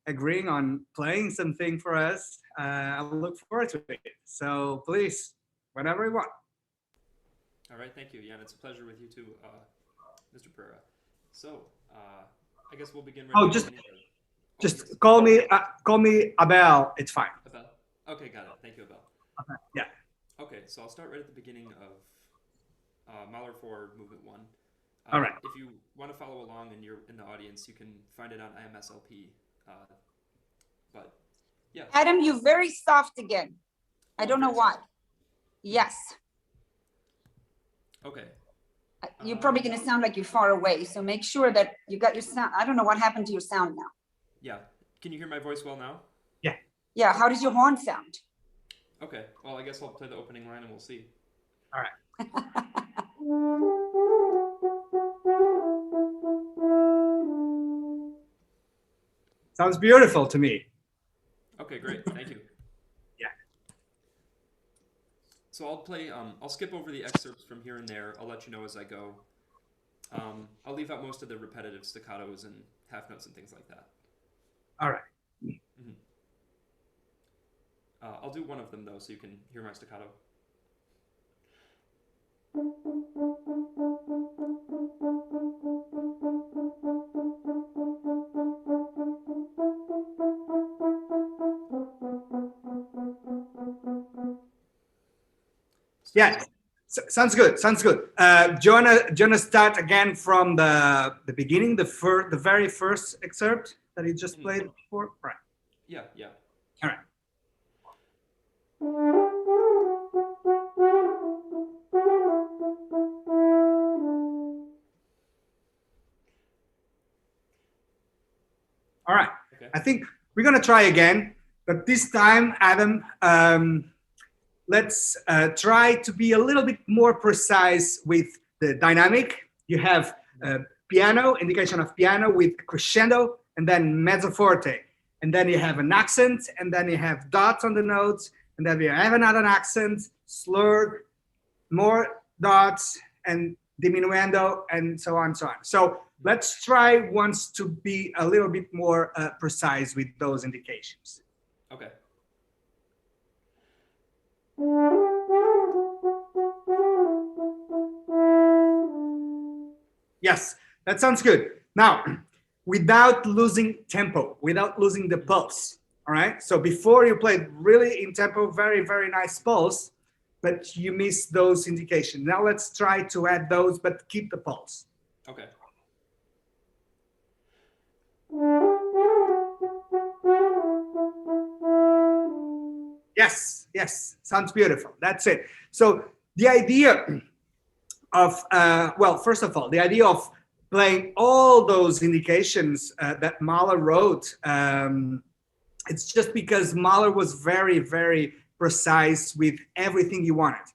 agreeing on playing something for us. I look forward to it. So please, whatever you want. All right, thank you. Yeah, and it's a pleasure with you too, Mr. Pereira. So, I guess we'll begin right Oh, at the beginning. Oh, yes, just call me Abel. It's fine. Abel. Okay, got it. Thank you, Abel. Okay. Yeah. Okay, so I'll start right at the beginning of Mahler 4, Movement 1. All right. If you want to follow along and you're in the audience, you can find it on IMSLP. But yeah. Adam, you're very soft again. I don't know why. Soft. Yes. Okay. You're probably going to sound like you're far away. So make sure that you got your sound. I don't know what happened to your sound now. Yeah. Can you hear my voice well now? Yeah. Yeah. How does your horn sound? Okay. Well, I guess I'll play the opening line and we'll see. All right. Sounds beautiful to me. Okay, great. Thank you. Yeah. So I'll play, I'll skip over the excerpts from here and there. I'll let you know as I go. I'll leave out most of the repetitive staccatos and half notes and things like that. All right. Mm-hmm. I'll do one of them though, so you can hear my staccato. Yeah, sounds good. Sounds good. Do you wanna start again from the beginning, the very first excerpt that you just played before? Right. Yeah, yeah. All right. All right. Okay. I think we're gonna try again, but this time, Adam, let's try to be a little bit more precise with the dynamic. You have piano, indication of piano with crescendo, and then mezzo forte. And then you have an accent, and then you have dots on the notes, and then you have another accent, slurred, more dots, and diminuendo, and so on, so on. So let's try once to be a little bit more precise with those indications. Okay. Yes, that sounds good. Now, without losing tempo, without losing the pulse, all right? So before you played really in tempo, very, very nice pulse, but you missed those indications. Now let's try to add those, but keep the pulse. Okay. Yes, yes, sounds beautiful. That's it. So the idea of, well, first of all, the idea of playing all those indications that Mahler wrote, it's just because Mahler was very, very precise with everything he wanted.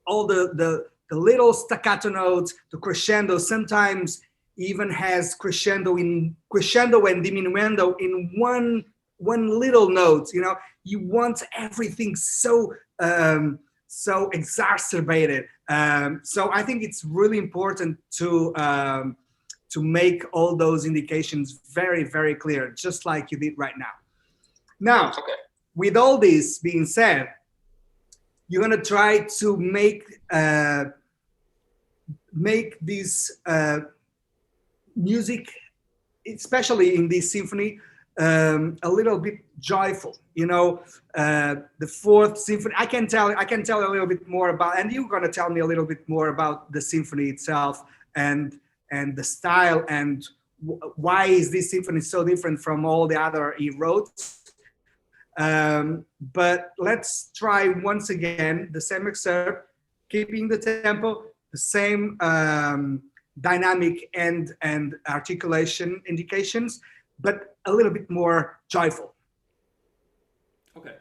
All the little staccato notes, the crescendo, sometimes even has crescendo and diminuendo in one little note. You know, you want everything so so exacerbated. So I think it's really important to make all those indications very, very clear, just like you did right now. Now, okay. With all this being said, you're gonna try to make this music, especially in this symphony, a little bit joyful. You know, the fourth symphony. I can tell you a little bit more about, and you're gonna tell me a little bit more about the symphony itself and the style and why is this symphony so different from all the other he wrote. But let's try once again the same excerpt, keeping the tempo, the same dynamic and articulation indications, but a little bit more joyful. Okay.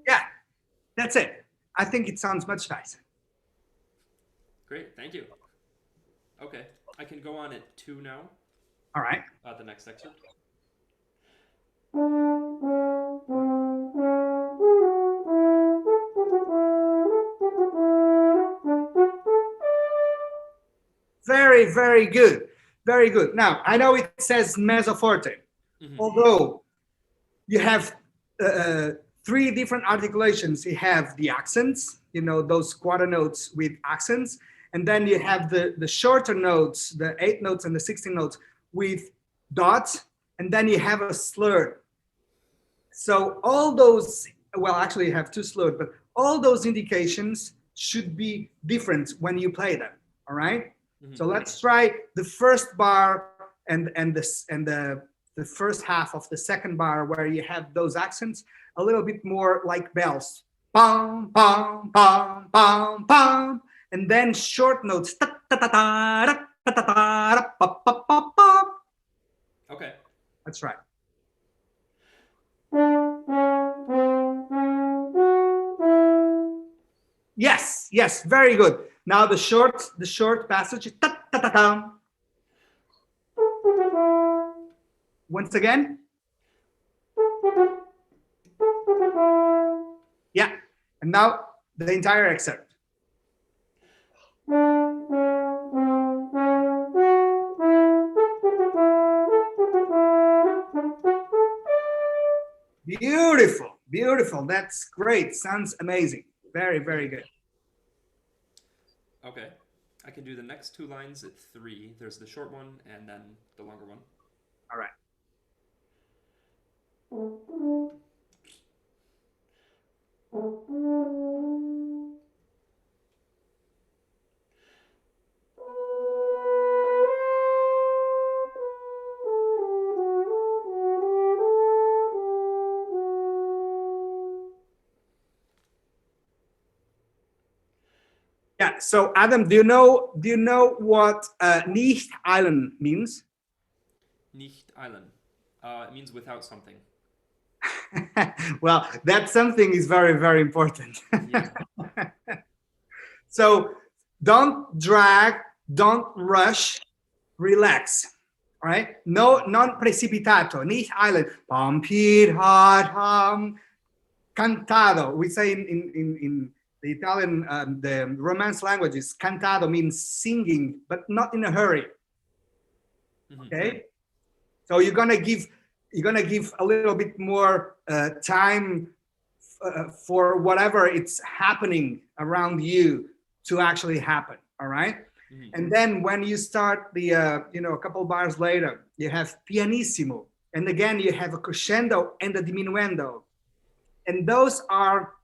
Yeah, that's it. I think it sounds much nicer. Great, thank you. Okay, I can go on at 2 now. All right. The next excerpt. Very, very good. Very good. Now, I know it says mezzo forte, although you have three different articulations. You have the accents, you know, those quarter notes with accents. And then you have the shorter notes, the 8 notes and the 16 notes with dots. And then you have a slur. So all those, well, actually you have 2 slurs, but all those indications should be different when you play them. All right. So let's try the first bar and the first half of the second bar where you have those accents a little bit more like bells. Pom, pom, pom, pom, pom. And then short notes. Okay. That's right. Yes, yes, very good. Now the short passage. Once again. Yeah, and now the entire excerpt. Beautiful, beautiful. That's great. Sounds amazing. Very, very good. Okay. I can do the next 2 lines at 3. There's the short one and then the longer one. All right. Yeah. So Adam, do you know what nicht eilen means? Nicht eilen. It means without something. Well, that something is very, very important. Yeah. So don't drag, don't rush, relax. All right? No, non precipitato, nicht eilen. Pompir, hard, cantado. We say in the Italian, the Romance languages, cantado means singing, but not in a hurry. Okay? So you're gonna give a little bit more time for whatever it's happening around you to actually happen. All right. And then when you start the a couple bars later, you have pianissimo, and again you have a crescendo and a diminuendo, and those are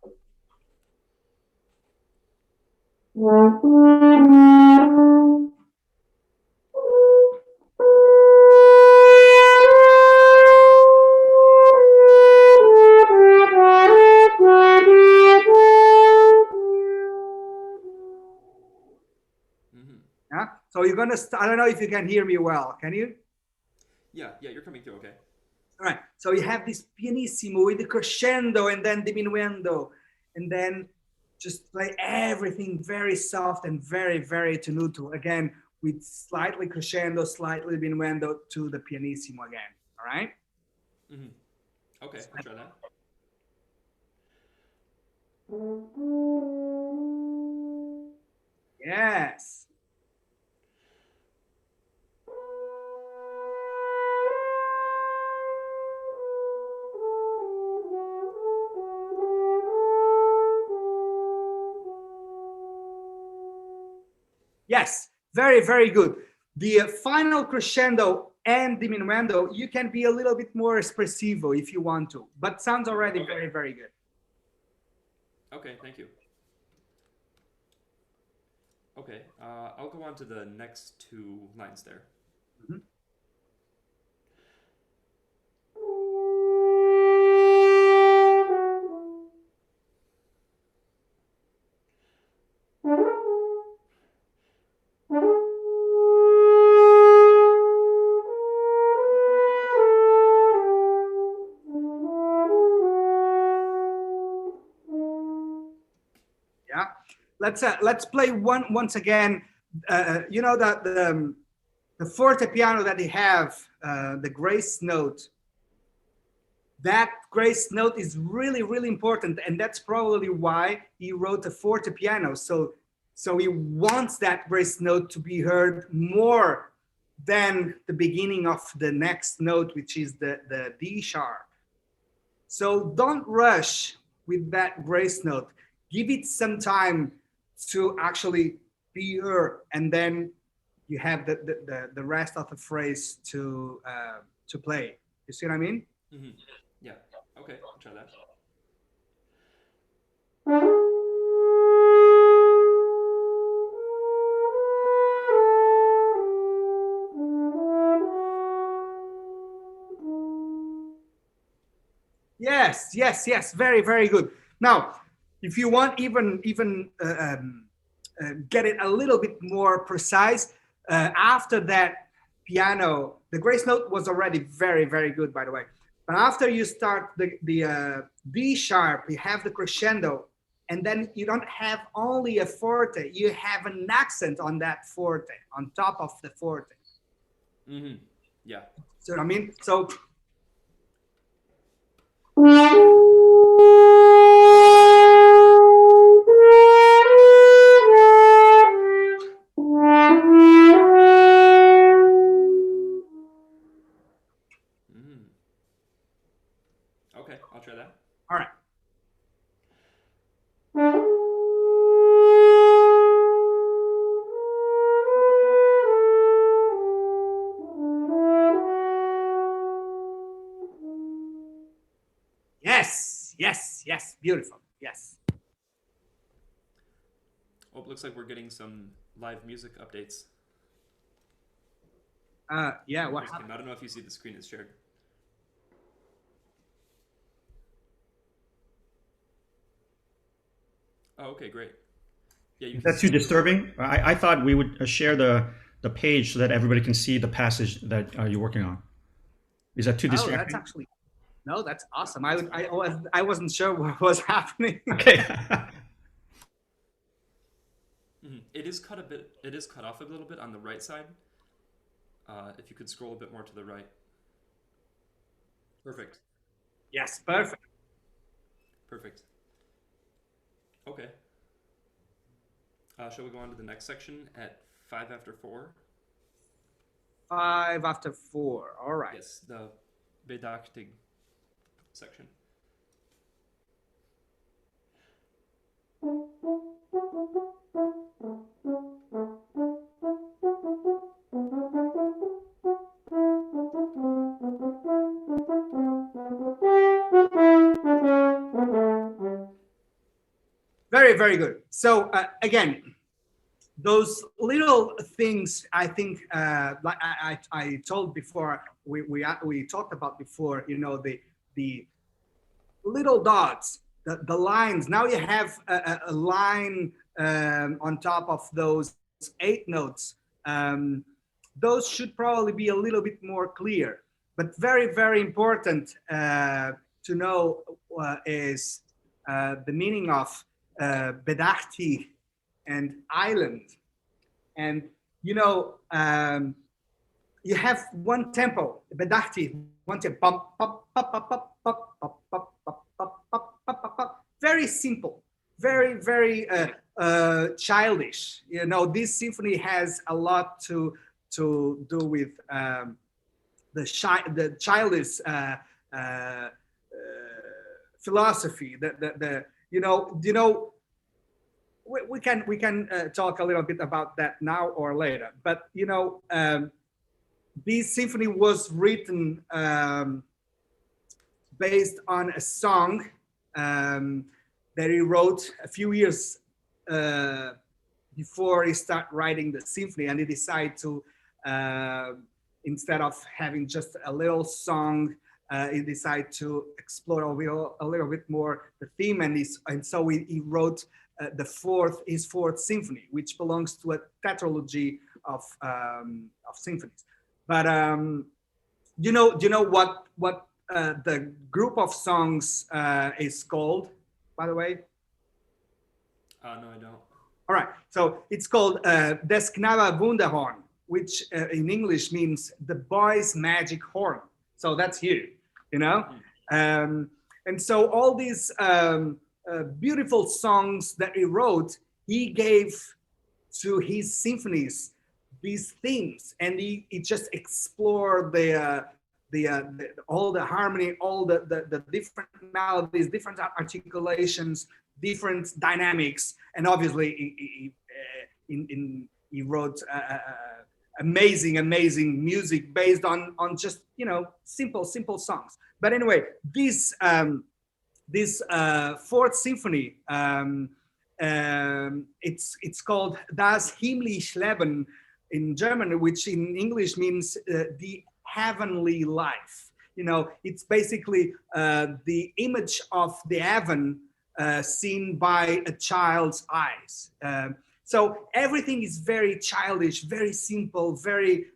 yeah. So you're gonna start. I don't know if you can hear me well. Can you? Yeah, you're coming through okay. All right. So you have this pianissimo with the crescendo and then diminuendo, and then just play everything very soft and very, very tenuto again with slightly crescendo, slightly diminuendo to the pianissimo again. All right. Okay, I'll try that. Yes. Yes, very, very good. The final crescendo and diminuendo, you can be a little bit more espressivo if you want to, but sounds already very, very good. Okay, thank you. Okay, I'll go on to the next 2 lines there. Yeah, let's play once again. You know that the forte piano that they have, the grace note. That grace note is really, really important, and that's probably why he wrote a forte piano. So So he wants that grace note to be heard more than the beginning of the next note, which is the D sharp. So don't rush with that grace note. Give it some time to actually be heard, and then you have the rest of the phrase to play. You see what I mean? Mm-hmm. Yeah. Okay, I'll try that. Yes, yes, yes. Very, very good. Now, if you want even get it a little bit more precise, after that piano, the grace note was already very, very good, by the way. But after you start the D sharp, you have the crescendo, and then you don't have only a forte, you have an accent on that forte, on top of the forte. Mm-hmm. Yeah. So I mean, so Mm. Okay, I'll try that. all right. Yes, yes, yes, beautiful. Yes. Oh, it looks like we're getting some live music updates. Yeah, what Just happened? I don't know if you see the screen is shared. Oh, okay, great. Yeah, you Is can that too see. disturbing? I thought we would share the page so that everybody can see the passage that you're working on. Is that too Oh, that's distracting? actually no, that's awesome. I wasn't sure what was happening. Okay. Mhm. It is cut a bit. It is cut off a little bit on the right side. If you could scroll a bit more to the right. Perfect. Yes, perfect. Perfect. Okay. Shall we go on to the next section at 5 after 4? 5 after 4. All right. Yes, the Bedachtig section. Very, very good. So again, those little things, I think, like I told before, we talked about before, you know, the little dots, the lines. Now you have a line on top of those 8 notes. Those should probably be a little bit more clear, but very, very important to know is the meaning of Bedachti and island. And you know, you have one tempo, Bedachti, one tempo, pop, pop, pop, pop, pop, pop, pop, pop, pop, pop, pop, pop, pop. Very simple, very, very childish. You know, this symphony has a lot to do with the childish philosophy. The you know we can talk a little bit about that now or later. But you know, this symphony was written based on a song that he wrote a few years before he started writing the symphony, and he decided to instead of having just a little song, he decided to explore a little bit more the theme, and so he wrote his fourth symphony, which belongs to a tetralogy of symphonies. But do you know what the group of songs is called, by the way? No, I don't. All right, so it's called Das Knabe Wunderhorn, which in English means the boy's magic horn. So that's you know? And so all these beautiful songs that he wrote, he gave to his symphonies these themes, and he just explored all the harmony, all the different melodies, different articulations, different dynamics, and obviously he wrote amazing music based on just simple songs. But anyway, this fourth symphony, it's called Das himmlische Leben in German, which in English means the heavenly life. It's basically the image of the heaven seen by a child's eyes. So everything is very childish, very simple, very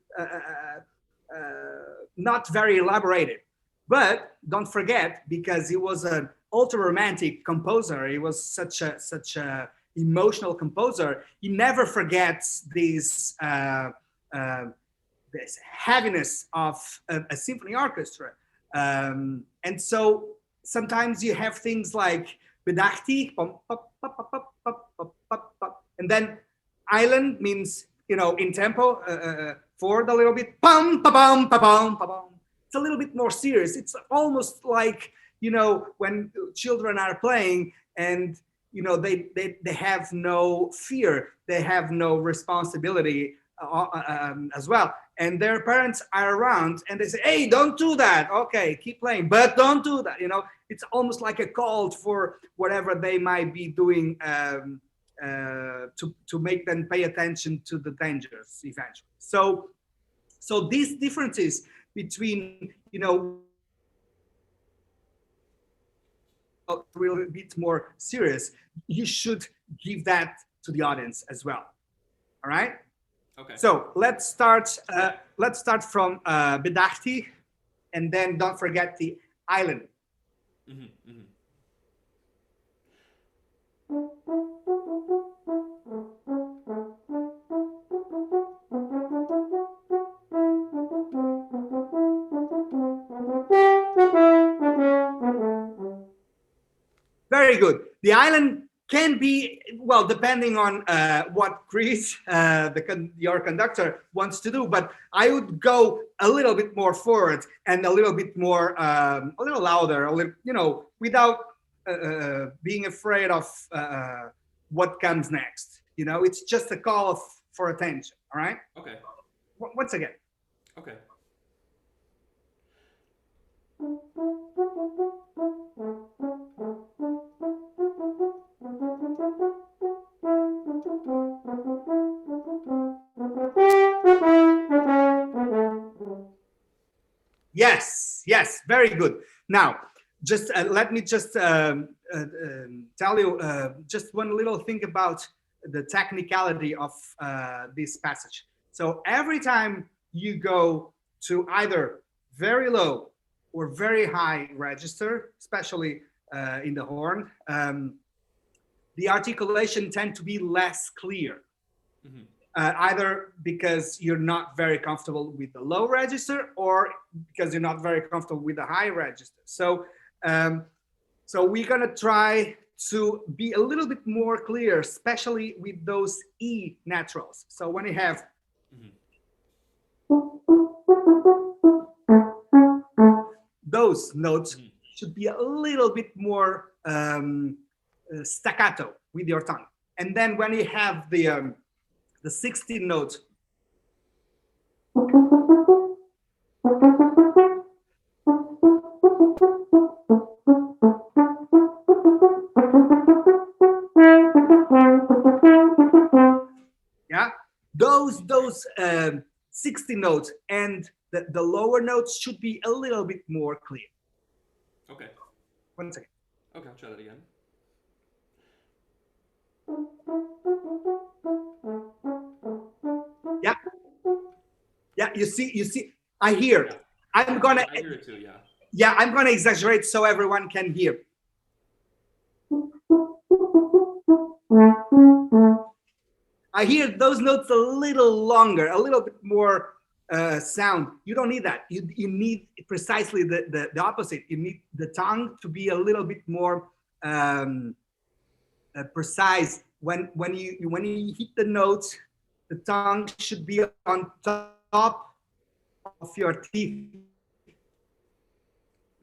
not very elaborated. But don't forget, because he was an ultra romantic composer, he was such a emotional composer, he never forgets this heaviness of a symphony orchestra. And so sometimes you have things like Bedachti, and then island means, in tempo, forward a little bit, pam, pa, pam, pa, pam, pa, pam. It's a little bit more serious. It's almost like, when children are playing and, they have no fear, they have no responsibility as well. And their parents are around and they say, hey, don't do that. Okay, keep playing, but don't do that. It's almost like a call for whatever they might be doing to make them pay attention to the dangers eventually. So these differences between, a little bit more serious, you should give that to the audience as well. All right. Okay. So let's start from Bedachti, and then don't forget the island. Mm-hmm, mm-hmm. Very good. The island can be, well, depending on what Chris, your conductor, wants to do, but I would go a little bit more forward and a little bit more, a little louder, a little, without being afraid of what comes next. It's just a call for attention. All right. Okay. Once again. Okay. Yes, very good. Now, just let me just tell you just one little thing about the technicality of this passage. So every time you go to either very low or very high register, especially in the horn, the articulation tend to be less clear. Mm-hmm. Either because you're not very comfortable with the low register or because you're not very comfortable with the high register. So we're gonna try to be a little bit more clear, especially with those E naturals. So when you have those notes should be a little bit more staccato with your tongue. And then when you have the 16th note, yeah, those 60 notes and the lower notes should be a little bit more clear. Okay. 1 second. Okay, I'll try that again. Yeah, you see, I hear. Yeah. I hear it too, yeah. Yeah, I'm gonna exaggerate so everyone can hear. I hear those notes a little longer, a little bit more sound. You don't need that. You need precisely the opposite. You need the tongue to be a little bit more precise when you hit the notes, the tongue should be on top of your teeth.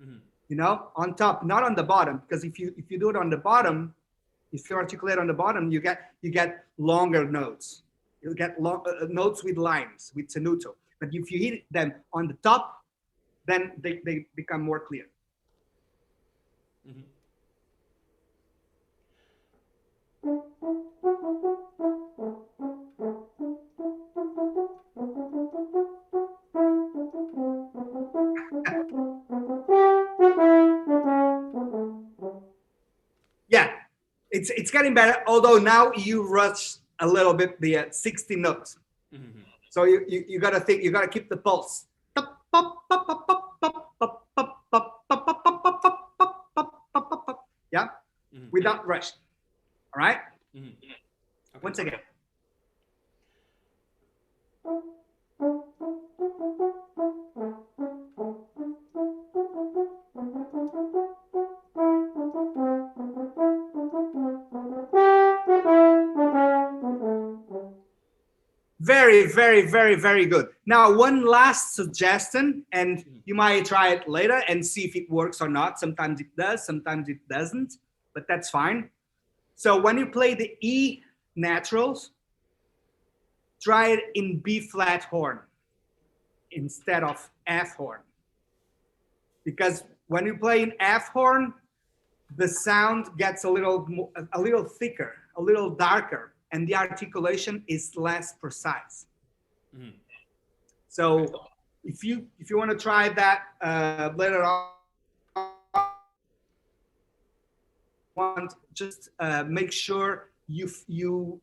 Mm-hmm. You know, on top, not on the bottom, because if you do it on the bottom, if you articulate on the bottom, you get longer notes. You get notes with lines, with tenuto. But if you hit them on the top, then they become more clear. Mm-hmm. Yeah, it's getting better. Although now you rush a little bit the 60 notes. Mm-hmm. So you gotta think. You gotta keep the pulse. Yeah, Mm-hmm. without rush. All right. Mm-hmm. Okay. Once again. Very, very, very, very good. Now, one last suggestion, and you might try it later and see if it works or not. Sometimes it does, sometimes it doesn't, but that's fine. So when you play the E naturals, try it in B flat horn instead of F horn. Because when you play in F horn, the sound gets a little thicker, a little darker, and the articulation is less precise. Mm-hmm. So if you want to try that later on, just make sure you feel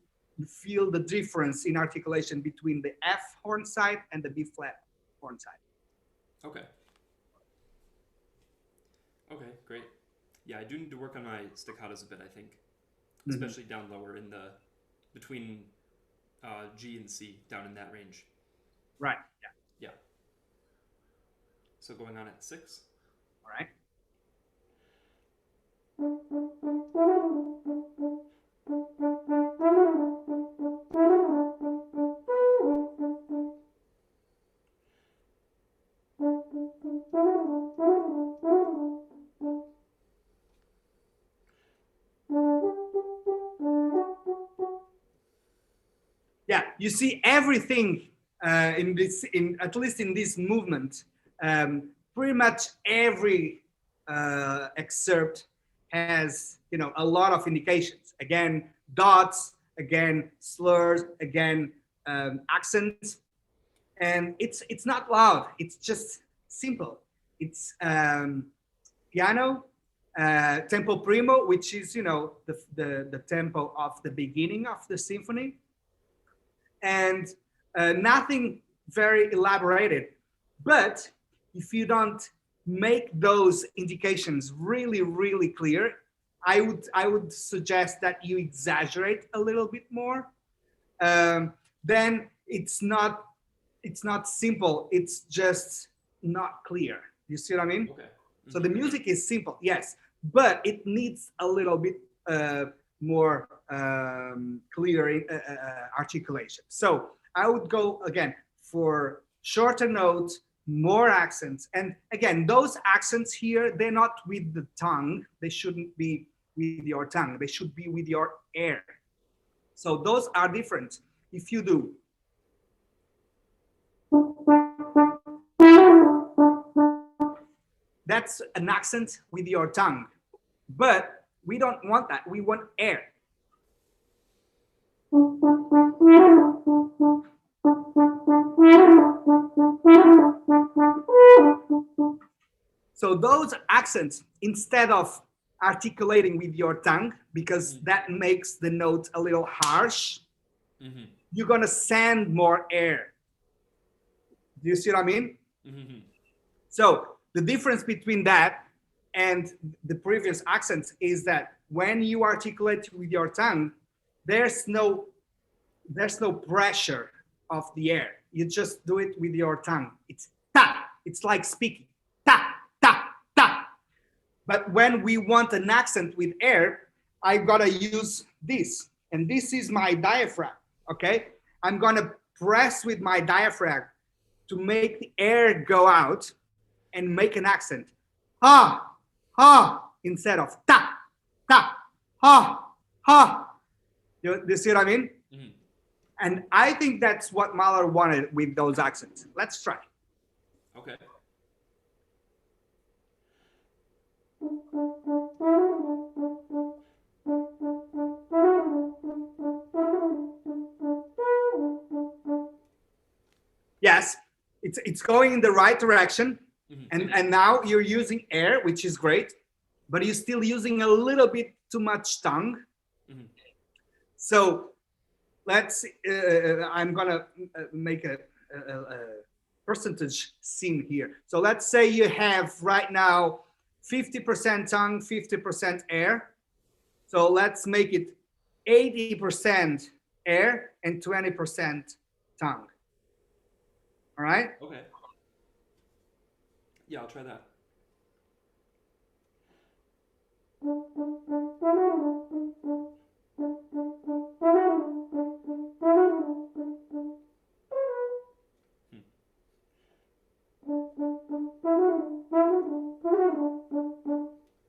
the difference in articulation between the F horn side and the B flat horn side. Okay. Okay, great. Yeah, I do need to work on my staccatos a bit, I think, especially down lower in the between G and C, down in that range. Right. Yeah. Yeah. So going on at 6. All right. Yeah, you see everything in at least in this movement. Pretty much every excerpt has a lot of indications. Again, dots. Again, slurs. Again, accents. And it's not loud. It's just simple. It's piano, tempo primo, which is the tempo of the beginning of the symphony. And nothing very elaborated. But if you don't make those indications really, really clear, I would suggest that you exaggerate a little bit more. Then it's not simple. It's just not clear. You see what I mean? Okay. Mm-hmm. So the music is simple, yes, but it needs a little bit more clear articulation. So I would go again for shorter notes, more accents. And again, those accents here, they're not with the tongue. They shouldn't be with your tongue. They should be with your air. So those are different. If you do that's an accent with your tongue, but we don't want that. We want air. So those accents, instead of articulating with your tongue, because that makes the note a little harsh, you're gonna send more air. Do you see what I mean? Mm-hmm. So the difference between that and the previous accents is that when you articulate with your tongue, there's no pressure of the air. You just do it with your tongue. It's ta. It's like speaking. Ta, ta, ta. But when we want an accent with air, I gotta use this. and this is my diaphragm, okay? I'm gonna press with my diaphragm to make the air go out and make an accent. Ha, ha, instead of ta, ta, ha, ha. You see what I mean? Mm-hmm. And I think that's what Mahler wanted with those accents. Let's try. Okay. Yes, it's going in the right direction. Mm-hmm. And now you're using air, which is great, but you're still using a little bit too much tongue. Mm-hmm. So let's, I'm gonna make a percentage scene here. So let's say you have right now 50% tongue, 50% air. So let's make it 80% air and 20% tongue. All right? Okay. Yeah, I'll try that.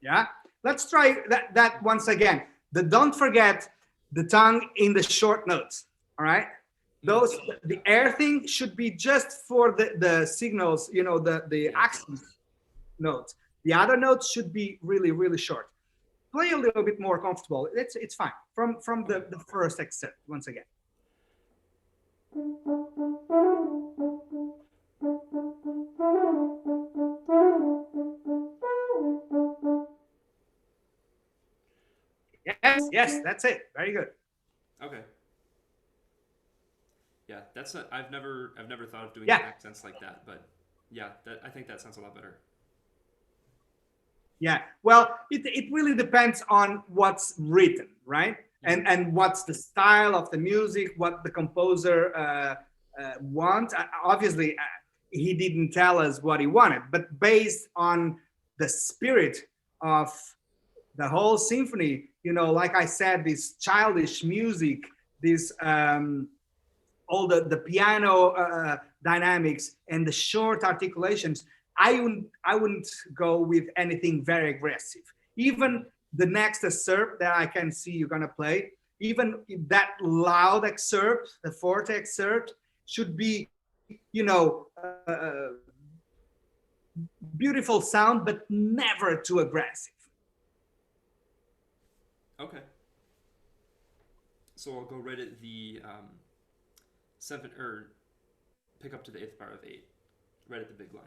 Yeah, let's try that once again. Don't forget the tongue in the short notes. All right, those the air thing should be just for the signals, you know, the accent notes. The other notes should be really short. Play a little bit more comfortable. It's fine from the first excerpt once again. Yes, that's it. Very good. Okay. Yeah, that's I've never thought of doing Yeah. accents like that, but yeah, I think that sounds a lot better. Yeah, well, it really depends on what's written, right? And what's the style of the music, what the composer wants. Obviously, he didn't tell us what he wanted, but based on the spirit of the whole symphony, you know, like I said, this childish music, this all the piano dynamics and the short articulations, I wouldn't go with anything very aggressive. Even the next excerpt that I can see you're gonna play, even that loud excerpt, the forte excerpt, should be, you know, beautiful sound, but never too aggressive. Okay. So I'll go right at the 7 or pick up to the 8th bar of 8, right at the big line.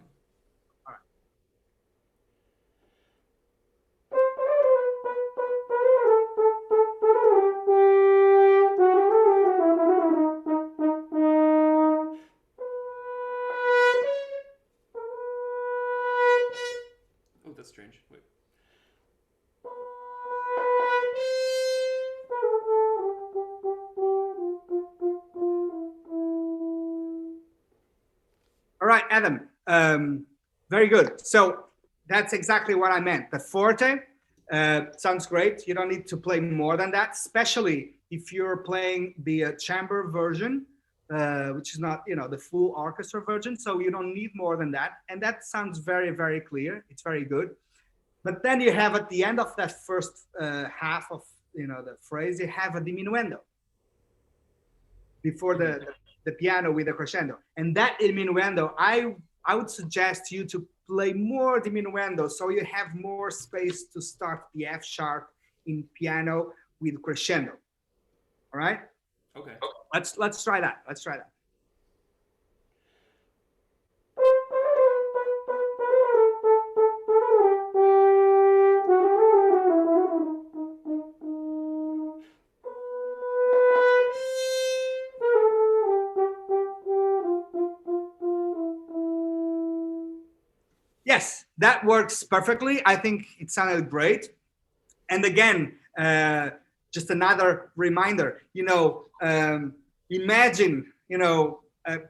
Oh, that's strange. Wait. All right, Adam, very good. So that's exactly what I meant. The forte sounds great. You don't need to play more than that, especially if you're playing the chamber version, which is not, you know, the full orchestra version. So you don't need more than that. And that sounds very clear. It's very good. But then you have at the end of that first half of, you know, the phrase, you have a diminuendo before the piano with the crescendo. And that diminuendo, I would suggest you to play more diminuendo so you have more space to start the F sharp in piano with crescendo. All right? Okay. Let's try that. Let's try that. Yes, that works perfectly. I think it sounded great. And again, just another reminder, you know, imagine, you know, a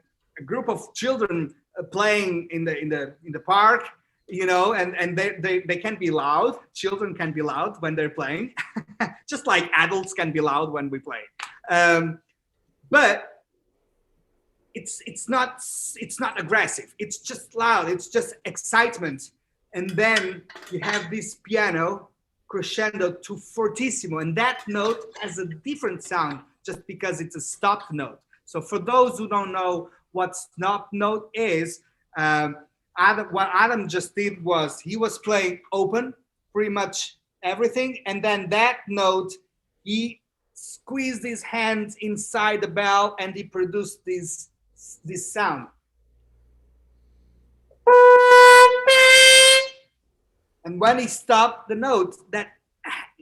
group of children playing in the park, you know, and they can be loud. Children can be loud when they're playing, just like adults can be loud when we play. But it's not aggressive. It's just loud. It's just excitement. And then you have this piano crescendo to fortissimo, and that note has a different sound just because it's a stopped note. So for those who don't know what stopped note is, what Adam just did was he was playing open pretty much everything, and then that note he squeezed his hands inside the bell and he produced this sound. And when he stopped the note, that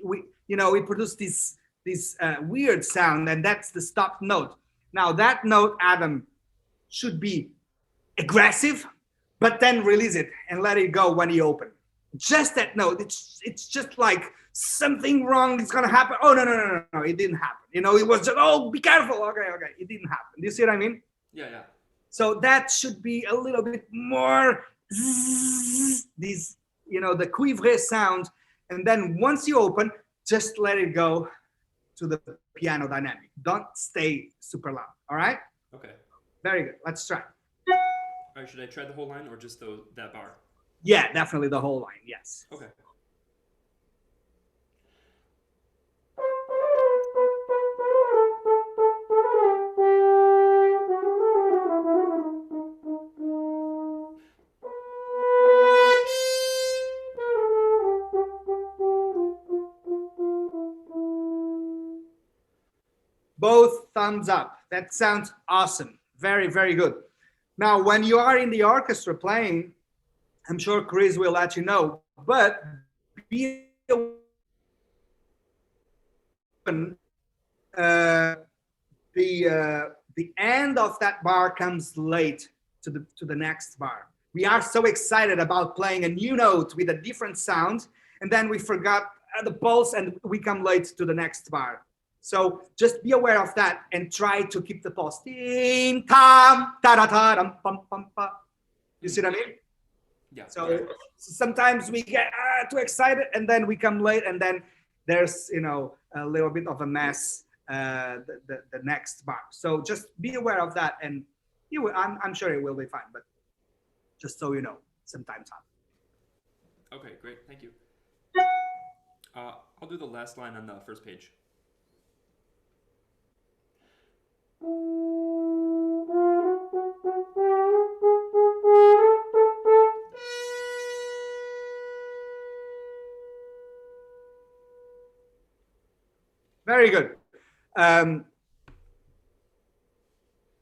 we produced this weird sound, and that's the stopped note. Now that note, Adam, should be aggressive, but then release it and let it go when you open. Just that note. It's just like something wrong is gonna happen. Oh no, it didn't happen. You know, it was just, oh, be careful. Okay, it didn't happen. Do you see what I mean? Yeah. So that should be a little bit more these, you know, the cuivre sound, and then once you open, just let it go to the piano dynamic. Don't stay super loud. All right? Okay. Very good. Let's try. All right, should I try the whole line or just that bar? Yeah, definitely the whole line. Yes. Okay. Both thumbs up. That sounds awesome. Very, very good. Now, when you are in the orchestra playing, I'm sure Chris will let you know, but be open. The end of that bar comes late to the next bar. We are so excited about playing a new note with a different sound, and then we forgot the pulse and we come late to the next bar. So just be aware of that and try to keep the pulse. You see what I mean? Yeah. So sometimes we get too excited and then we come late, and then there's, you know, a little bit of a mess the next bar. So just be aware of that, and I'm sure it will be fine. But just so you know, sometimes happens. Okay, great. Thank you. I'll do the last line on the first page. Very good.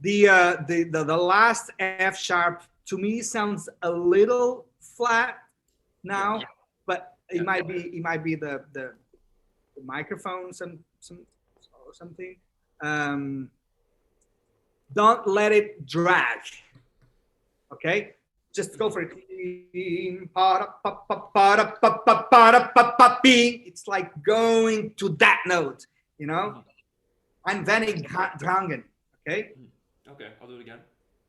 The last F sharp to me sounds a little flat now, but it might be the microphone or something. Don't let it drag. Okay, just go for it. It's like going to that note, you know. I'm very drangen. Okay. Okay, I'll do it again.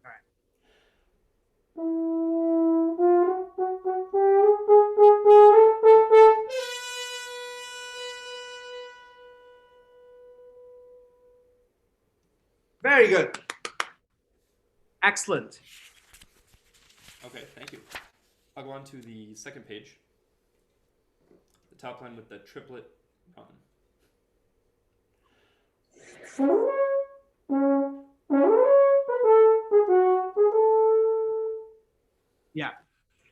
All right. Very good. Excellent. Okay, thank you. I'll go on to the second page. The top line with the triplet run. Yeah.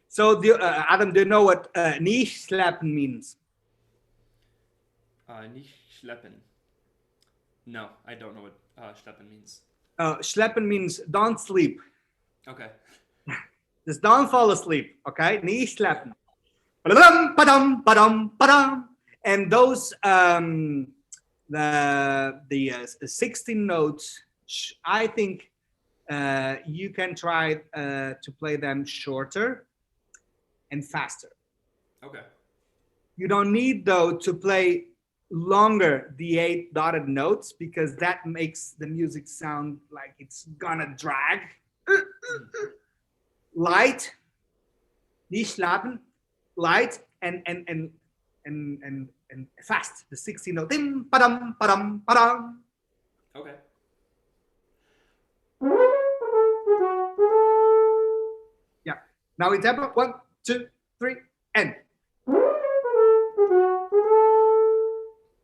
So, Adam, do you know what nicht slappen means? Nicht schleppen. No, I don't know what schleppen means. Schleppen means don't sleep. Okay. Just don't fall asleep. Okay? Nicht slappen. Ba-dum, ba-dum, ba-dum, ba-dum. And those the 16 notes, I think you can try to play them shorter and faster. Okay. You don't need, though, to play longer the 8 dotted notes, because that makes the music sound like it's gonna drag. Light, nicht schlafen, light and fast. The 16 note. Dim, padam, padam, padam. Okay. Yeah. Now in tempo. 1, 2, 3, and.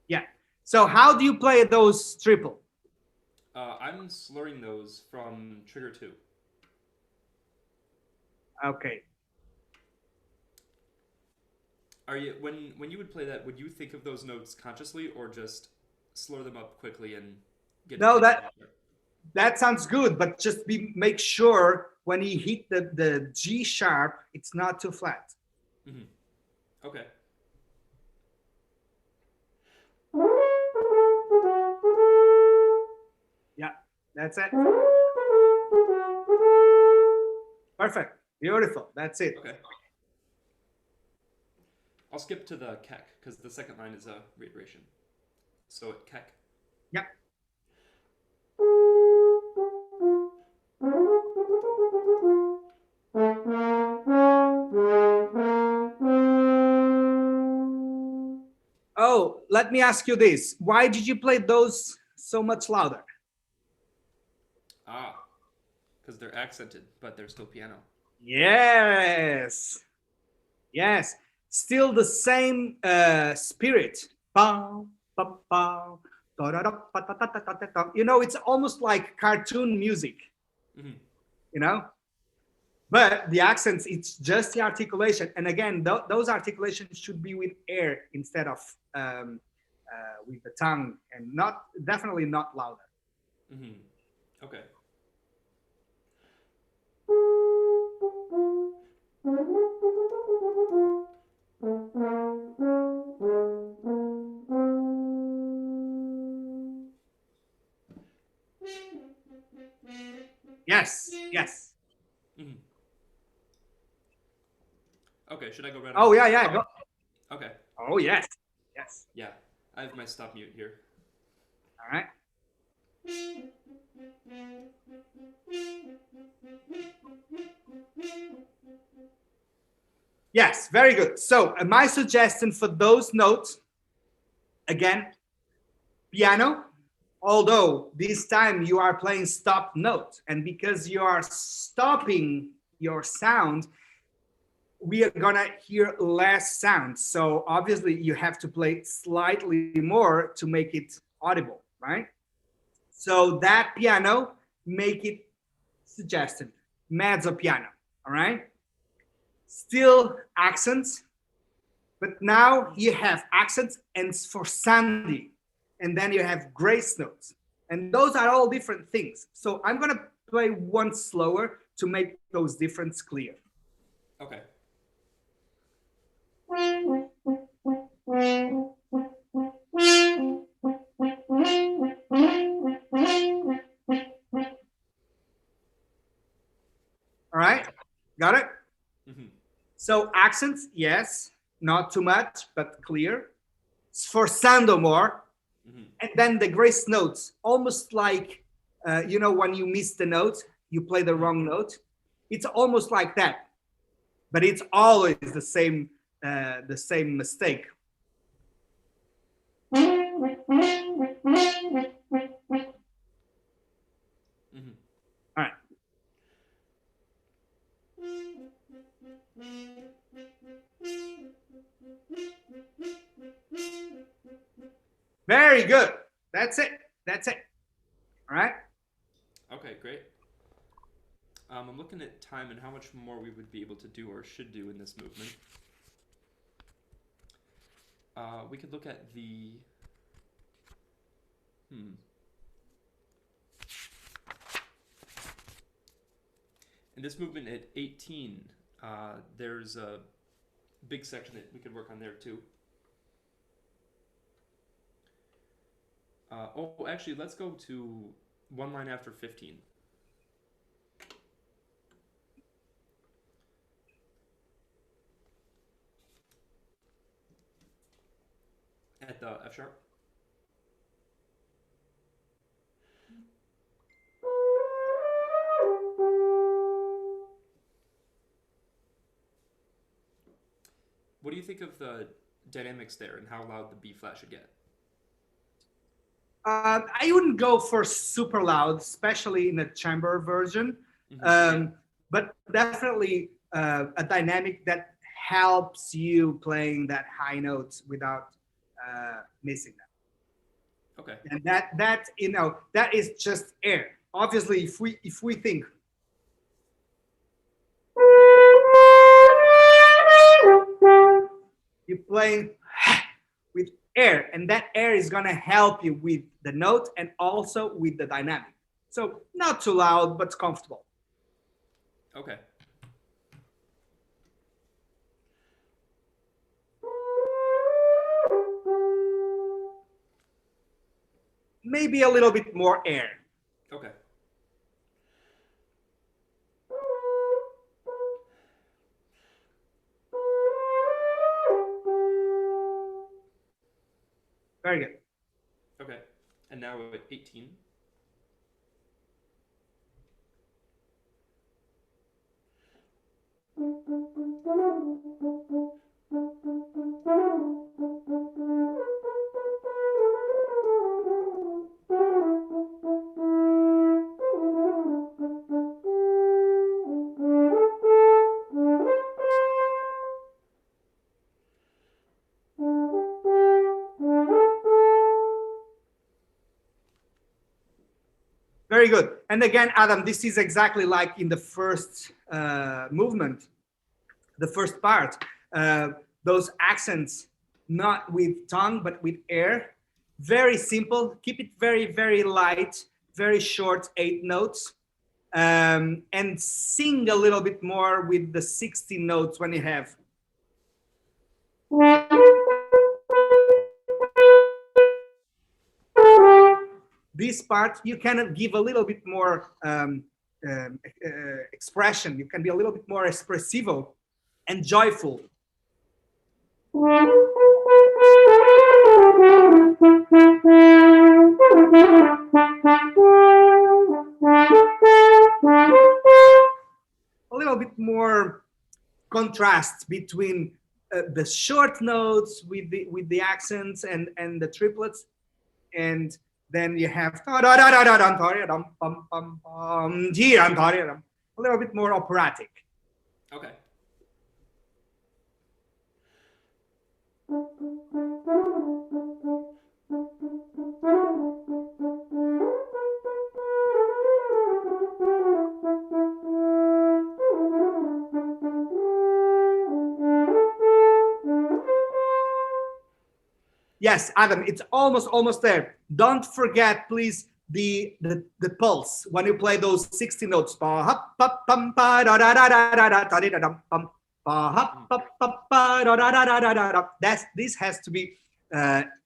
Yeah. So how do you play those triple? I'm slurring those from trigger 2. Okay. Are you when you would play that? Would you think of those notes consciously, or just slur them up quickly and get? No, that sounds good, but just make sure when you hit the G sharp, it's not too flat. Mm-hmm. Okay. Yeah, that's it. Perfect. Beautiful. That's it. Okay. I'll skip to the kek because the second line is a reiteration. So at kek. Yep. Oh, let me ask you this. Why did you play those so much louder? Ah, because they're accented, but they're still piano. Yes. Yes. Still the same spirit. You know, it's almost like cartoon music. Mm-hmm. You know? But the accents, it's just the articulation. And again, those articulations should be with air instead of with the tongue, and definitely not louder. Mm-hmm. Okay. Yes, yes. Mm-hmm. Okay, should I go right on? Oh, yeah. Go. Okay. Oh, yes. Yes. Yeah, I have my stop mute here. All right. Yes, very good. So my suggestion for those notes, again, piano, although this time you are playing stop note, and because you are stopping your sound, we are gonna hear less sound. So obviously you have to play slightly more to make it audible, right? So that piano, make it suggested, mezzo piano, all right? Still accents, but now you have accents and sforzandi, and then you have grace notes, and those are all different things. So I'm gonna play one slower to make those differences clear. Okay. All right, got it? Mm-hmm. So accents, yes, not too much, but clear. Sforzando more. Mm-hmm. And then the grace notes, almost like, you know, when you miss the note, you play the wrong note. It's almost like that, but it's always the same mistake. Mm-hmm. All right. Very good. That's it. That's it. All right. Okay, great. I'm looking at time and how much more we would be able to do or should do in this movement. We could look at the... In this movement at 18, there's a big section that we could work on there too. Actually, let's go to one line after 15. At the F sharp. you think of the dynamics there and how loud the B flat should get? I wouldn't go for super loud, especially in a chamber version, but definitely a dynamic that helps you playing that high notes without missing them. Okay. And that that is just air. Obviously, if we think you're playing with air, and that air is gonna help you with the note and also with the dynamic. So not too loud, but comfortable. Okay. Maybe a little bit more air. Okay. Very good. Okay. And now at 18. Very good. And again, Adam, this is exactly like in the first movement, the first part. Those accents, not with tongue, but with air. Very simple. Keep it very, very light, very short 8 notes. And sing a little bit more with the 16 notes when you have. This part, you can give a little bit more expression. You can be a little bit more espressivo and joyful. A little bit more contrast between the short notes with the accents and the triplets, and then you have a little bit more operatic. Okay. Yes, Adam, it's almost there. Don't forget, please, the pulse when you play those 60 notes. This has to be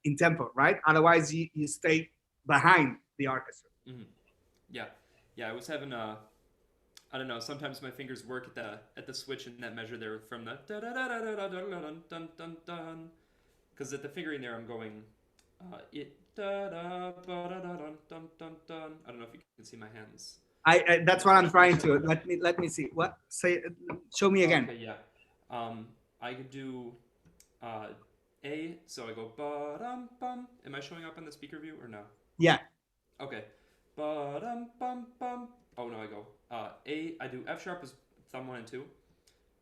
in tempo, right? Otherwise, you stay behind the orchestra. Mm-hmm. Yeah. I was having I don't know. Sometimes my fingers work at the switch in that measure there from the da da da da da da dun dun dun dun. Because at the fingering there, I'm going it da da ba da da dun dun dun dun. I don't know if you can see my hands. I that's what I'm trying to. Let me see. What say? Show me again. Okay, yeah. I could do A. So I go ba dum bum. Am I showing up on the speaker view or no? Yeah. Okay. Ba dum bum bum. Oh no, I go A. I do F sharp as thumb 1 and 2.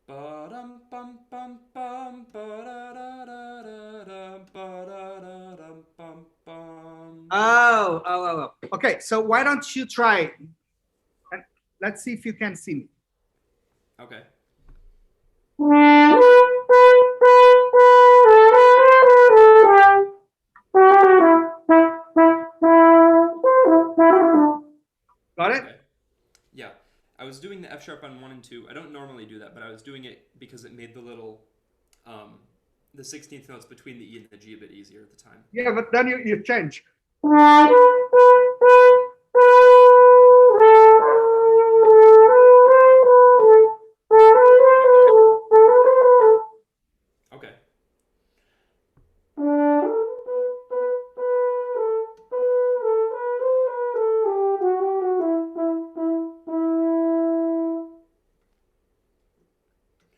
Ba dum bum bum bum ba da da da da da ba da da dum bum bum. Oh. Okay, so why don't you try? And let's see if you can see me. Okay. Got it? Okay. Yeah. I was doing the F sharp on 1 and 2. I don't normally do that, but I was doing it because it made the little, the 16th notes between the E and the G a bit easier at the time. Yeah, but then you change. Okay.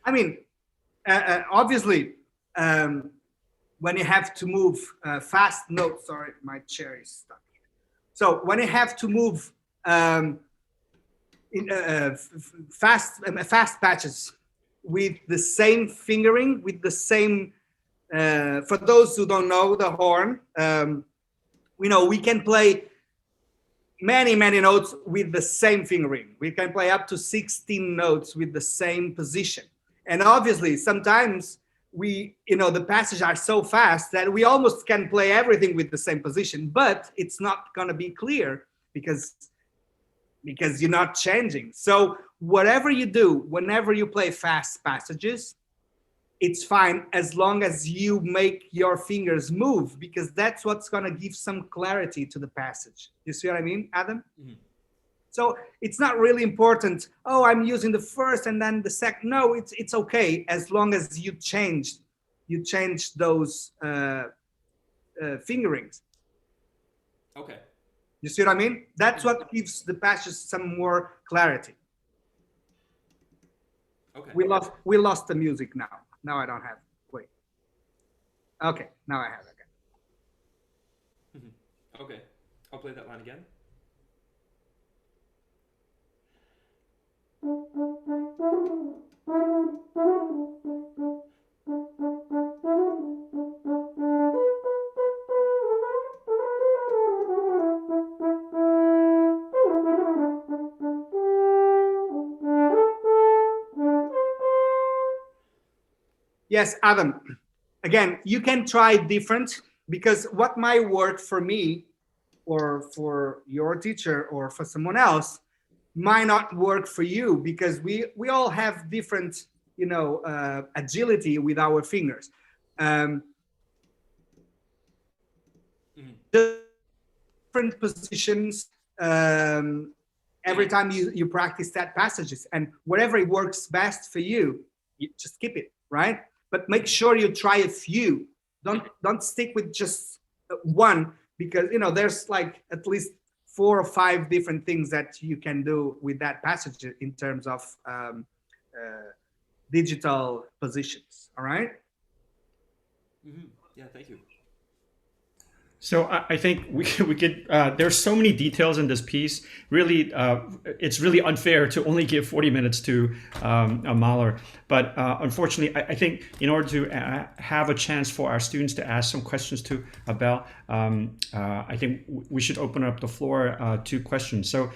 I mean, obviously, when you have to move fast notes. Sorry, my chair is stuck here. So when you have to move fast patches with the same fingering, with the same. For those who don't know the horn, we can play many notes with the same fingering. We can play up to 16 notes with the same position. And obviously, sometimes the passages are so fast that we almost can play everything with the same position, but it's not going to be clear because you're not changing. So whatever you do, whenever you play fast passages, it's fine as long as you make your fingers move, because that's what's going to give some clarity to the passage. You see what I mean, Adam? Mm-hmm. So it's not really important. Oh, I'm using the first and then the second. No, it's okay as long as you change those fingerings. Okay. You see what I mean? That's what gives the passage some more clarity. Okay. We lost the music now. Now I don't have. Wait. Okay. Now I have it again. Okay. I'll play that line again. Yes, Adam. Again, you can try different, because what might work for me or for your teacher or for someone else might not work for you, because we all have different, agility with our fingers. Different positions every time you practice that passages, and whatever works best for you, you just keep it, right? But make sure you try a few. Don't stick with just one, because there's like at least 4 or 5 different things that you can do with that passage in terms of digital positions. All right. Mm-hmm. Yeah, thank you. So I think we could, there's so many details in this piece. Really, it's really unfair to only give 40 minutes to Mahler. But unfortunately, I think in order to have a chance for our students to ask some questions to Abel, I think we should open up the floor to questions. So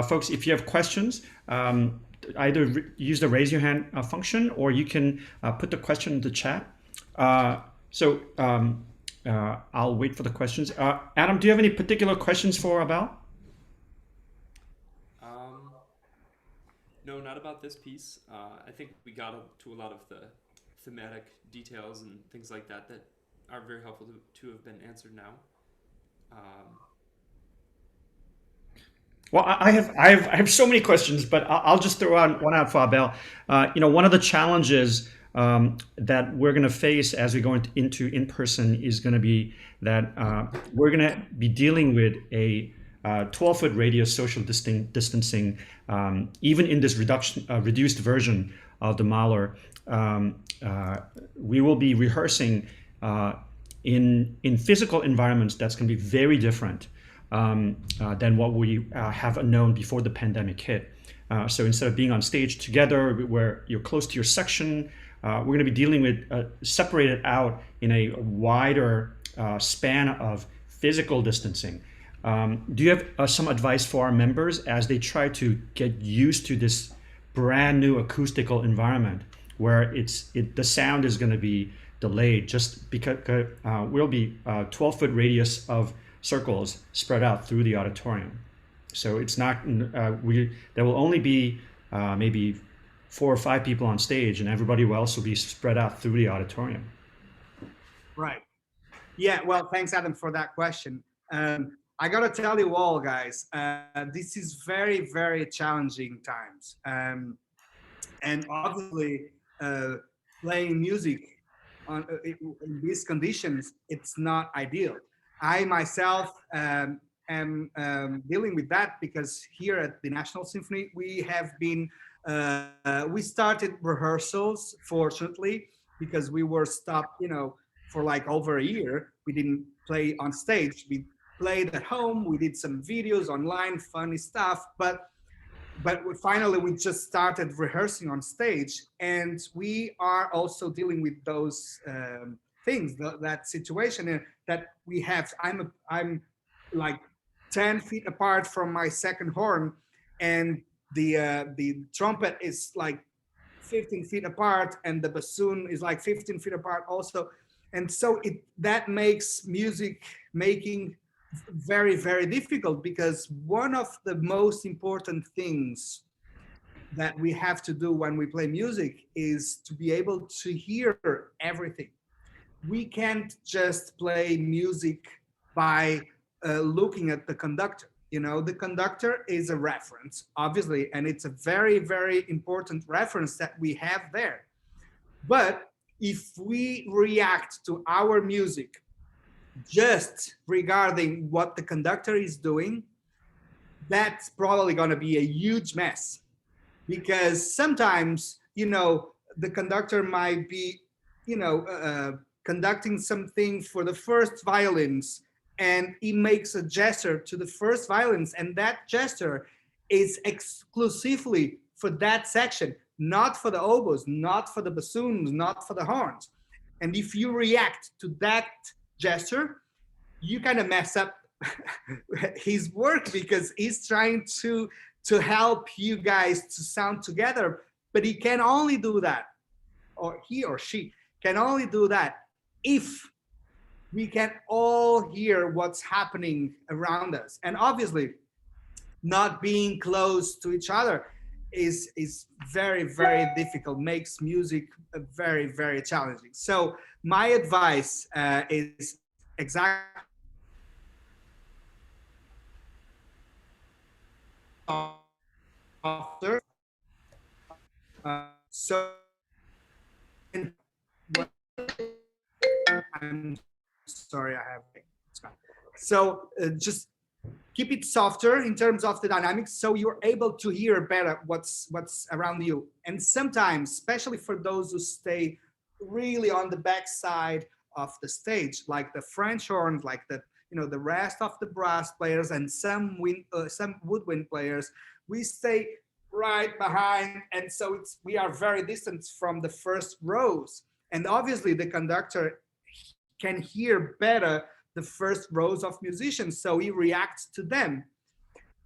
folks, if you have questions, either use the raise your hand function, or you can put the question in the chat. I'll wait for the questions. Adam, do you have any particular questions for Abel? No, not about this piece. I think we got to a lot of the thematic details and things like that are very helpful to have been answered now. Well, I have so many questions, but I'll just throw one out for Abel. One of the challenges that we're going to face as we go into in-person is going to be that we're going to be dealing with a 12-foot radius social distancing, even in this reduced version of the Mahler. We will be rehearsing in physical environments that's going to be very different than what we have known before the pandemic hit. So instead of being on stage together where you're close to your section, we're going to be dealing with separated out in a wider span of physical distancing. Do you have some advice for our members as they try to get used to this brand new acoustical environment where the sound is going to be delayed just because we'll be 12-foot radius of circles spread out through the auditorium? So it's not, there will only be maybe 4 or 5 people on stage, and everybody else will be spread out through the auditorium. Right. Yeah, well, thanks, Adam, for that question. I got to tell you all, guys, this is very, very challenging times. And obviously, playing music in these conditions, it's not ideal. I myself am dealing with that because here at the National Symphony, we have been, we started rehearsals, fortunately, because we were stopped, for like over a year. We didn't play on stage. We played at home. We did some videos online, funny stuff, but finally we just started rehearsing on stage, and we are also dealing with those things, that situation that we have. I'm like 10 feet apart from my second horn, and the trumpet is like 15 feet apart, and the bassoon is like 15 feet apart also. And so that makes music making very, very difficult, because one of the most important things that we have to do when we play music is to be able to hear everything. We can't just play music by looking at the conductor. The conductor is a reference, obviously, and it's a very, very important reference that we have there. But if we react to our music just regarding what the conductor is doing, that's probably going to be a huge mess, because sometimes the conductor might be conducting something for the first violins, and he makes a gesture to the first violins, and that gesture is exclusively for that section, not for the oboes, not for the bassoons, not for the horns. And if you react to that gesture, you kind of mess up his work, because he's trying to help you guys to sound together, but he can only do that, or he or she can only do that if we can all hear what's happening around us. And obviously not being close to each other is very, very difficult, makes music very, very challenging. So my advice is exactly after. So I'm sorry, I have it's gone. So just keep it softer in terms of the dynamics, so you're able to hear better what's around you. And sometimes, especially for those who stay really on the back side of the stage, like the French horns, like the the rest of the brass players and some woodwind players, we stay right behind, and so we are very distant from the first rows. And obviously the conductor can hear better the first rows of musicians, so he reacts to them.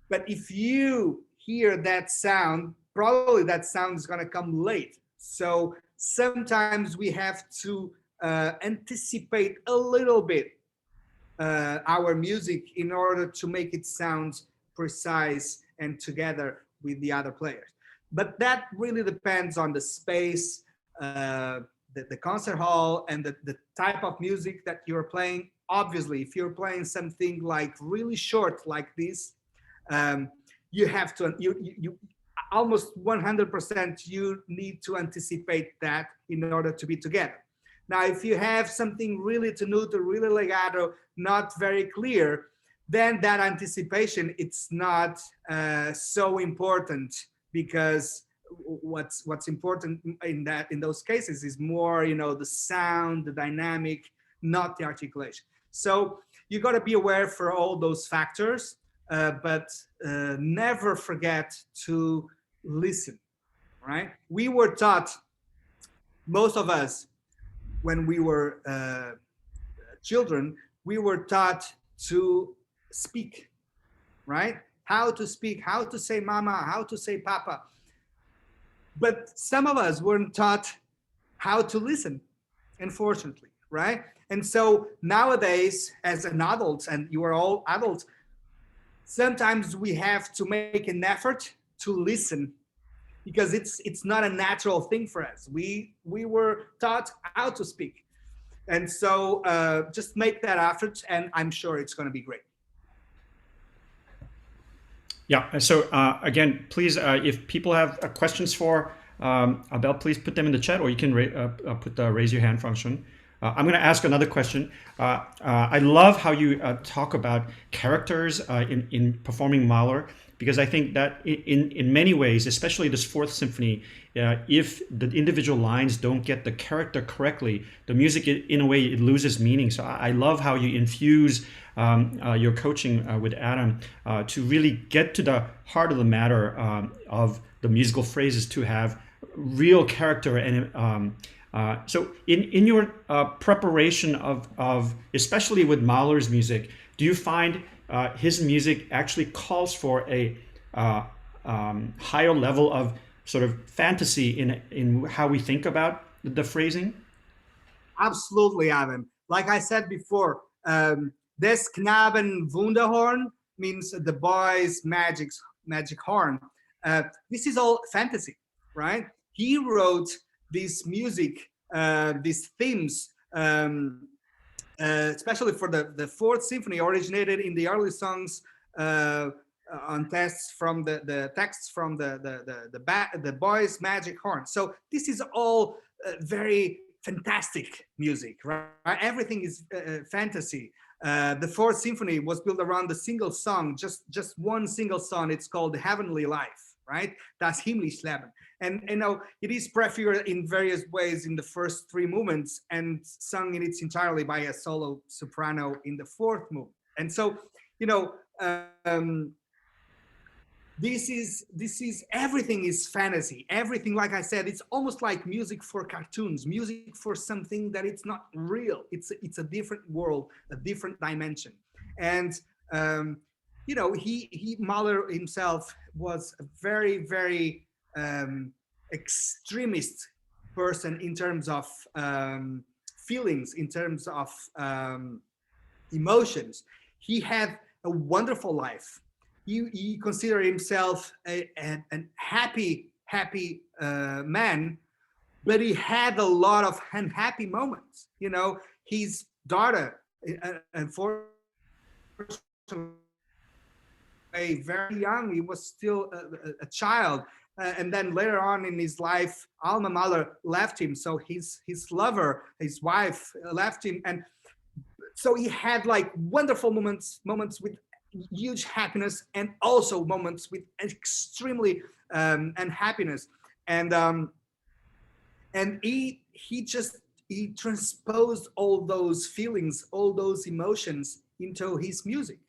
But if you hear that sound, probably that sound is going to come late. So sometimes we have to anticipate a little bit our music in order to make it sound precise and together with the other players. But that really depends on the space, the concert hall, and the type of music that you're playing. Obviously, if you're playing something like really short like this, you have to, you almost 100% you need to anticipate that in order to be together. Now, if you have something really tenuto, really legato, not very clear, then that anticipation, it's not so important, because what's important in those cases is more the sound, the dynamic, not the articulation. So you got to be aware for all those factors, but never forget to listen, right? We were taught, most of us, when we were children, we were taught to speak, right? How to speak, how to say mama, how to say papa. But some of us weren't taught how to listen, unfortunately, right? And so nowadays, as an adult, and you are all adults, sometimes we have to make an effort to listen, because it's not a natural thing for us. We were taught how to speak. And so just make that effort, and I'm sure it's going to be great. Yeah, so again, please, if people have questions for Abel, please put them in the chat, or you can put the raise your hand function. I'm going to ask another question. I love how you talk about characters in performing Mahler. because I think that in many ways, especially this fourth symphony, if the individual lines don't get the character correctly, the music in a way it loses meaning. So I love how you infuse your coaching with Adam to really get to the heart of the matter of the musical phrases to have real character. And so in your preparation of especially with Mahler's music, do you find his music actually calls for a higher level of sort of fantasy in how we think about the phrasing? Absolutely, Ivan. Like I said before, des Knaben Wunderhorn means the boy's magic horn. This is all fantasy, right? He wrote this music, these themes, especially for the fourth symphony, originated in the early songs on texts from the texts from the boy's magic horn. So this is all very fantastic music, right? Everything is fantasy. The fourth symphony was built around the single song, just one single song. It's called "The Heavenly Life," right? Das himmlisch Leben. And you know, it is prefigured in various ways in the first three movements and sung in its entirely by a solo soprano in the fourth movement. And so, you know, this is everything is fantasy. Everything, like I said, it's almost like music for cartoons, music for something that it's not real. It's a different world, a different dimension. And you know, Mahler himself was a very, very extremist person in terms of feelings, in terms of emotions. He had a wonderful life. He considered himself a happy man, but he had a lot of unhappy moments. You know, his daughter, unfortunately, very young, he was still a child. And then later on in his life, Alma Mahler left him. So his lover, his wife, left him. And so he had like wonderful moments with huge happiness, and also moments with extremely unhappiness. And he transposed all those feelings, all those emotions into his music.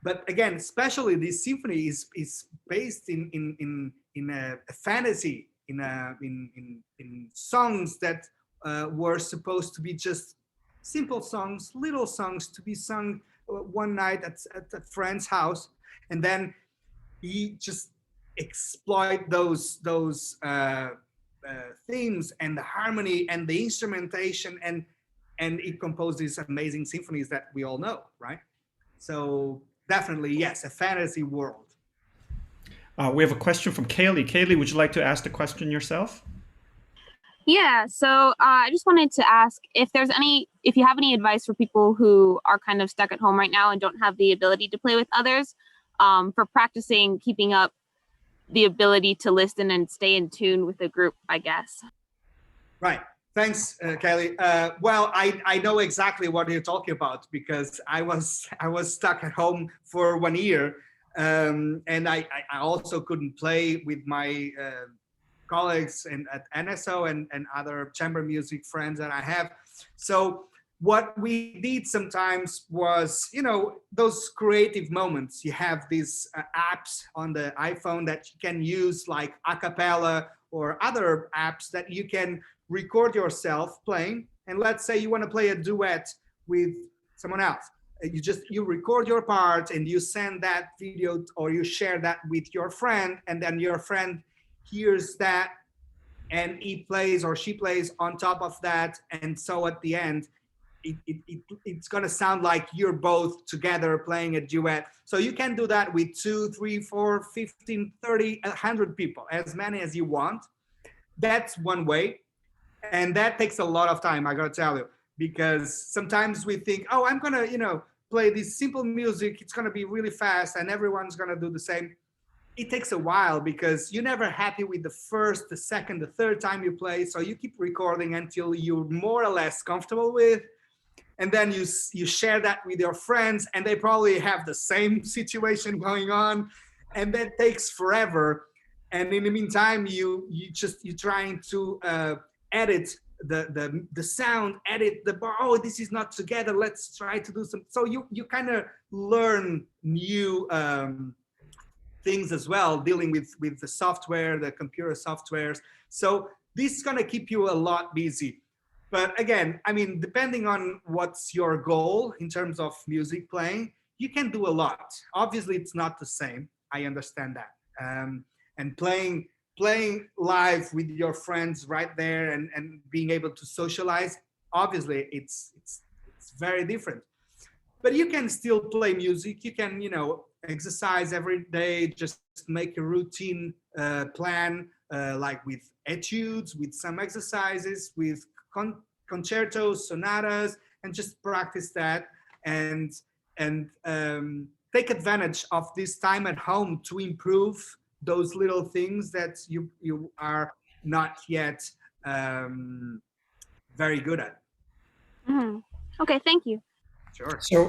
But again, especially this symphony is based in a fantasy, in songs that were supposed to be just simple songs, little songs to be sung one night at a friend's house, and then he just exploit those themes and the harmony and the instrumentation, and it composed these amazing symphonies that we all know, right? So definitely, yes, a fantasy world. We have a question from Kaylee. Kaylee, would you like to ask the question yourself? Yeah, so I just wanted to ask if you have any advice for people who are kind of stuck at home right now and don't have the ability to play with others, for practicing keeping up the ability to listen and stay in tune with the group, I guess. Right. Thanks, Kelly. Well, I know exactly what you're talking about, because I was stuck at home for 1 year, and I also couldn't play with my colleagues at NSO and other chamber music friends that I have. So what we did sometimes was, you know, those creative moments. You have these apps on the iPhone that you can use, like a cappella or other apps that you can record yourself playing. And let's say you want to play a duet with someone else. You record your part and you send that video, or you share that with your friend, and then your friend hears that and he plays or she plays on top of that. And so at the end, it's going to sound like you're both together playing a duet. So you can do that with 2, 3, 4, 15, 30, 100 people, as many as you want. That's one way. And that takes a lot of time, I got to tell you, because sometimes we think, oh, I'm going to, you know, play this simple music. It's going to be really fast and everyone's going to do the same. It takes a while, because you're never happy with the first, the second, the third time you play. So you keep recording until you're more or less comfortable with. and then you share that with your friends, and they probably have the same situation going on, and that takes forever. And in the meantime, you're trying to edit the sound, edit the bar. Oh, this is not together. Let's try to do some. So you kind of learn new things as well, dealing with the software, the computer softwares. So this is gonna keep you a lot busy. But again, I mean, depending on what's your goal in terms of music playing, you can do a lot. Obviously, it's not the same. I understand that. And playing live with your friends right there and being able to socialize, obviously, it's very different. But you can still play music. You can, exercise every day. Just make a routine plan, like with etudes, with some exercises, with concertos, sonatas, and just practice that and take advantage of this time at home to improve those little things that you are not yet very good at. Okay, thank you. Sure. So,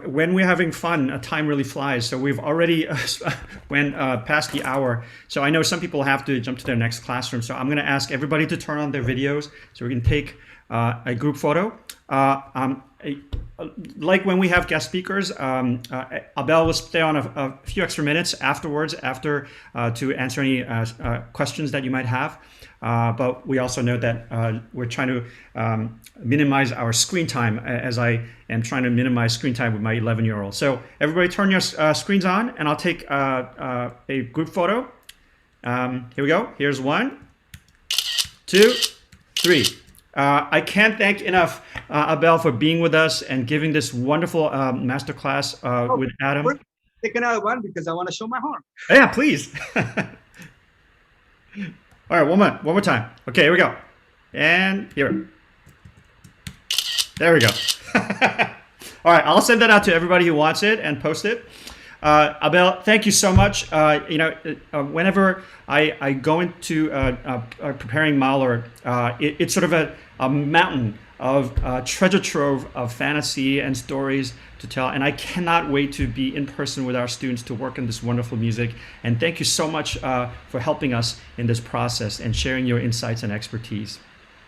when we're having fun, time really flies. So we've already went past the hour. So I know some people have to jump to their next classroom. So I'm going to ask everybody to turn on their videos so we can take a group photo. Like when we have guest speakers, Abel will stay on a few extra minutes afterwards to answer any questions that you might have. But we also know that we're trying to minimize our screen time, as I am trying to minimize screen time with my 11-year-old. So everybody turn your screens on, and I'll take a group photo. Here we go. Here's 1, 2, 3. I can't thank enough Abel for being with us and giving this wonderful masterclass with Adam. Take another one because I want to show my horn. Yeah, please. All right, one more time. Okay, here we go. And here. There we go. All right, I'll send that out to everybody who wants it and post it. Abel, thank you so much. Whenever I go into preparing Mahler, it's sort of a mountain of treasure trove of fantasy and stories to tell. And I cannot wait to be in person with our students to work on this wonderful music. And thank you so much for helping us in this process and sharing your insights and expertise.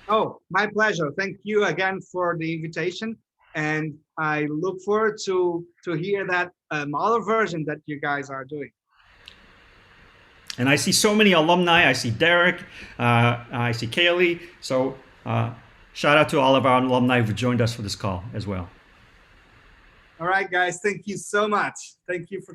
Oh, my pleasure. Thank you again for the invitation. And I look forward to hear that Mahler version that you guys are doing. And I see so many alumni. I see Derek. I see Kaylee. So shout out to all of our alumni who joined us for this call as well. All right, guys. Thank you so much. Thank you for